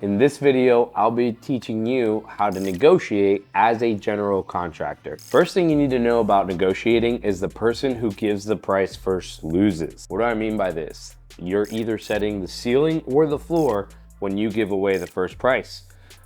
In this video, I'll be teaching you how to negotiate as a general contractor. First thing you need to know about negotiating is the person who gives the price first loses. What do I mean by this? You're either setting the ceiling or the floor when you give away the first price.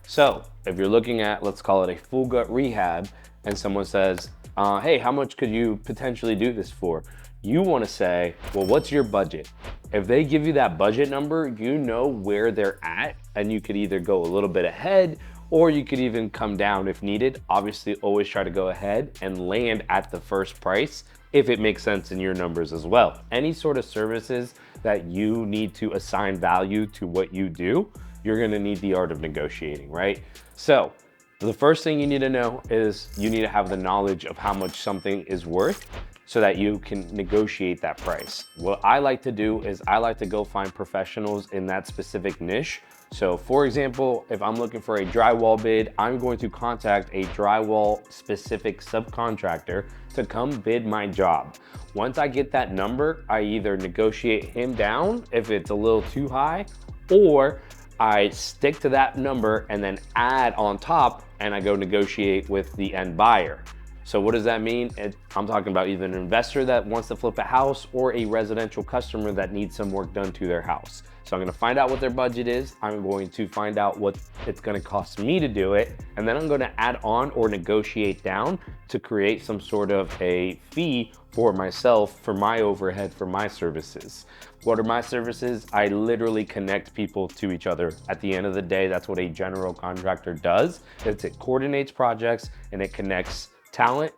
So if you're looking at, let's call it a full gut rehab, and someone says, hey, how much could you potentially do this for? You want to say, well, what's your budget? If they give you that budget number, you know where they're at, and you could either go a little bit ahead or you could even come down if needed. Obviously, always try to go ahead and land at the first price if it makes sense in your numbers as well. Any sort of services that you need to assign value to what you do, you're going to need the art of negotiating, right? So the first thing you need to know is you need to have the knowledge of how much something is worth so that you can negotiate that price. What I like to do is I like to go find professionals in that specific niche. So for example, if I'm looking for a drywall bid, I'm going to contact a drywall specific subcontractor to come bid my job. Once I get that number, I either negotiate him down if it's a little too high, or I stick to that number and then add on top and I go negotiate with the end buyer. So what does that mean? I'm talking about either an investor that wants to flip a house or a residential customer that needs some work done to their house. So I'm gonna find out what their budget is. I'm going to find out what it's gonna cost me to do it. And then I'm gonna add on or negotiate down to create some sort of a fee for myself, for my overhead, for my services. What are my services? I literally connect people to each other. At the end of the day, that's what a general contractor does. It coordinates projects and it connects talent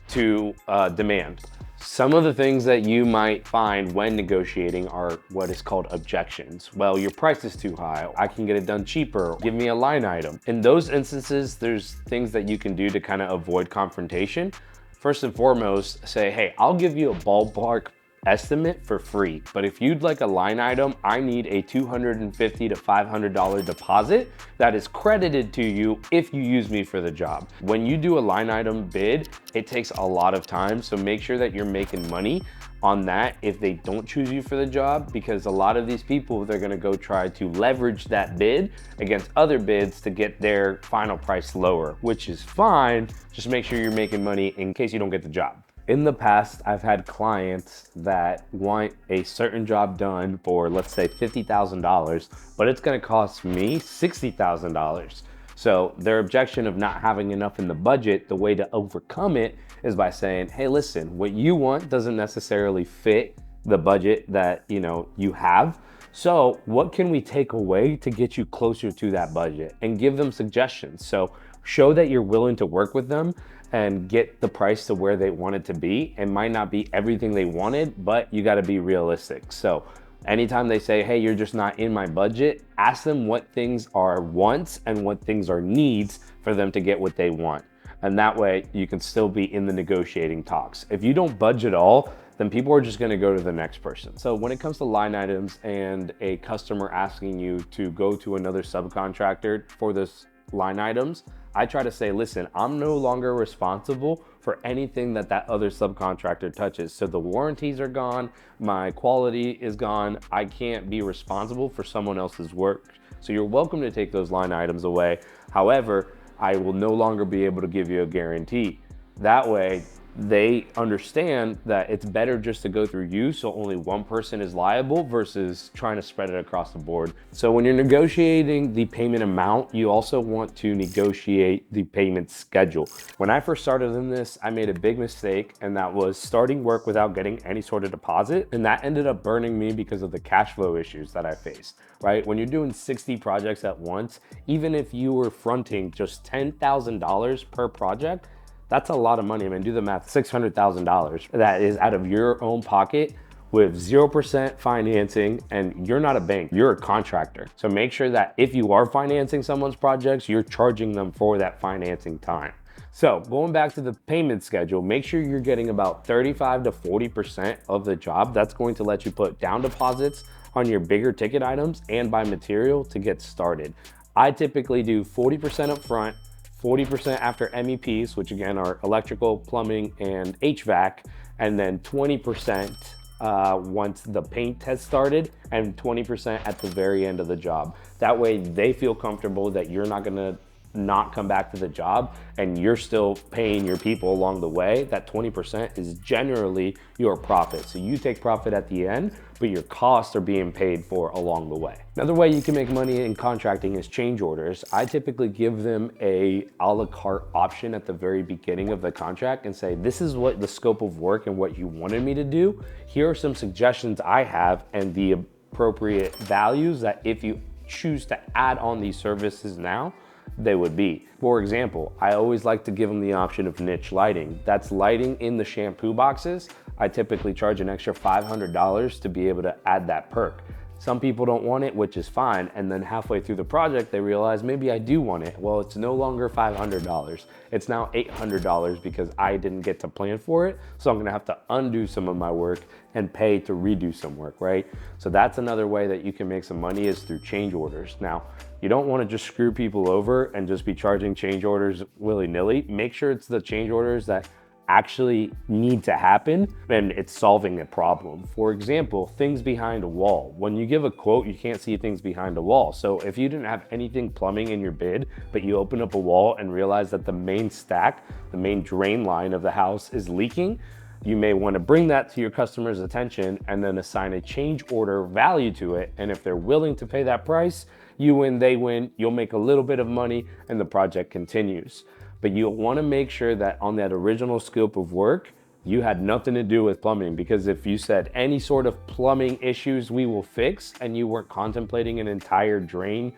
to demand. Some of the things that you might find when negotiating are what is called objections. Well, your price is too high. I can get it done cheaper. Give me a line item. In those instances, there's things that you can do to kind of avoid confrontation. First and foremost, say, hey, I'll give you a ballpark estimate for free, but if you'd like a line item, I need a $250 to $500 deposit that is credited to you if you use me for the job. When you do a line item bid, it takes a lot of time, so make sure that you're making money on that if they don't choose you for the job, because a lot of these people, they're gonna go try to leverage that bid against other bids to get their final price lower, which is fine. Just make sure you're making money in case you don't get the job. In the past, I've had clients that want a certain job done for, let's say, $50,000, but it's gonna cost me $60,000. So their objection of not having enough in the budget, the way to overcome it is by saying, hey, listen, what you want doesn't necessarily fit the budget that you have. So what can we take away to get you closer to that budget? And give them suggestions. So show that you're willing to work with them and get the price to where they want it to be. It might not be everything they wanted, but you gotta be realistic. So anytime they say, hey, you're just not in my budget, ask them what things are wants and what things are needs for them to get what they want. And that way you can still be in the negotiating talks. If you don't budge at all, then people are just gonna go to the next person. So when it comes to line items and a customer asking you to go to another subcontractor for this line items, I try to say, listen, I'm no longer responsible for anything that other subcontractor touches. So the warranties are gone, my quality is gone. I can't be responsible for someone else's work. So you're welcome to take those line items away. However, I will no longer be able to give you a guarantee. That way, they understand that it's better just to go through you so only one person is liable versus trying to spread it across the board. So when you're negotiating the payment amount, you also want to negotiate the payment schedule. When I first started in this, I made a big mistake, and that was starting work without getting any sort of deposit. And that ended up burning me because of the cash flow issues that I faced, right? When you're doing 60 projects at once, even if you were fronting just $10,000 per project, that's a lot of money. I mean, do the math, $600,000. That is out of your own pocket with 0% financing, and you're not a bank, you're a contractor. So make sure that if you are financing someone's projects, you're charging them for that financing time. So going back to the payment schedule, make sure you're getting about 35 to 40% of the job. That's going to let you put down deposits on your bigger ticket items and buy material to get started. I typically do 40% up front, 40% after MEPs, which again are electrical, plumbing, and HVAC, and then 20% once the paint has started, and 20% at the very end of the job. That way they feel comfortable that you're not gonna not come back to the job and you're still paying your people along the way. That 20% is generally your profit. So you take profit at the end, but your costs are being paid for along the way. Another way you can make money in contracting is change orders. I typically give them a la carte option at the very beginning of the contract and say, this is what the scope of work and what you wanted me to do. Here are some suggestions I have and the appropriate values that if you choose to add on these services now, they would be. For example, I always like to give them the option of niche lighting. That's lighting in the shampoo boxes. I typically charge an extra $500 to be able to add that perk. Some people don't want it, which is fine, and then halfway through the project they realize maybe I do want it. Well, it's no longer $500. It's now $800 because I didn't get to plan for it, so I'm gonna have to undo some of my work and pay to redo some work, right? So that's another way that you can make some money, is through change orders. Now, you don't want to just screw people over and just be charging change orders willy-nilly. Make sure it's the change orders that actually need to happen and it's solving a problem. For example, things behind a wall. When you give a quote, you can't see things behind a wall. So if you didn't have anything plumbing in your bid, but you open up a wall and realize that the main stack, the main drain line of the house is leaking, you may want to bring that to your customer's attention and then assign a change order value to it. And if they're willing to pay that price, you win, they win, you'll make a little bit of money and the project continues. But you'll want to make sure that on that original scope of work, you had nothing to do with plumbing, because if you said any sort of plumbing issues we will fix and you weren't contemplating an entire drain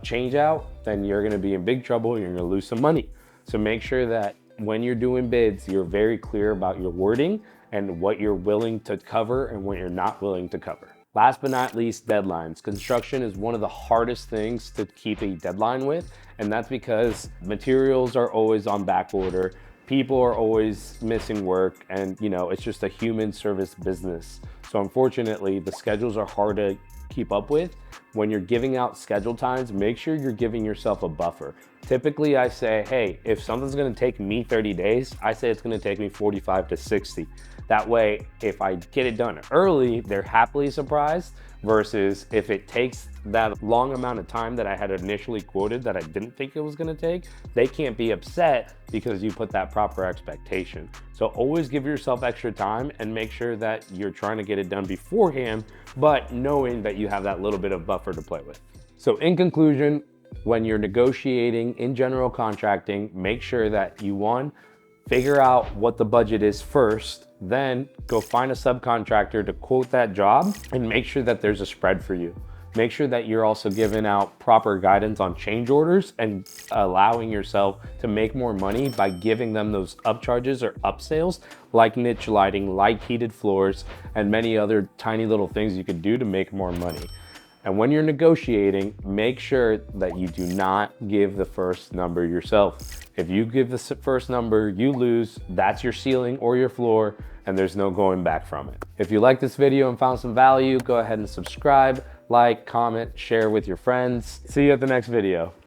change out, then you're going to be in big trouble. You're going to lose some money. So make sure that when you're doing bids, you're very clear about your wording and what you're willing to cover and what you're not willing to cover. Last but not least, deadlines. Construction is one of the hardest things to keep a deadline with, and that's because materials are always on back order, people are always missing work, and it's just a human service business. So unfortunately, the schedules are hard to keep up with. When you're giving out schedule times, make sure you're giving yourself a buffer. Typically, I say, hey, if something's gonna take me 30 days, I say it's gonna take me 45 to 60. That way, if I get it done early, they're happily surprised, versus if it takes that long amount of time that I had initially quoted that I didn't think it was gonna take, they can't be upset because you put that proper expectation. So always give yourself extra time and make sure that you're trying to get it done beforehand, but knowing that you have that little bit of buffer to play with. So in conclusion, when you're negotiating in general contracting, make sure that you figure out what the budget is first, then go find a subcontractor to quote that job and make sure that there's a spread for you. Make sure that you're also giving out proper guidance on change orders and allowing yourself to make more money by giving them those upcharges or upsales, like niche lighting, like heated floors, and many other tiny little things you could do to make more money. And when you're negotiating, make sure that you do not give the first number yourself. If you give the first number, you lose. That's your ceiling or your floor, and there's no going back from it. If you liked this video and found some value, go ahead and subscribe, like, comment, share with your friends. See you at the next video.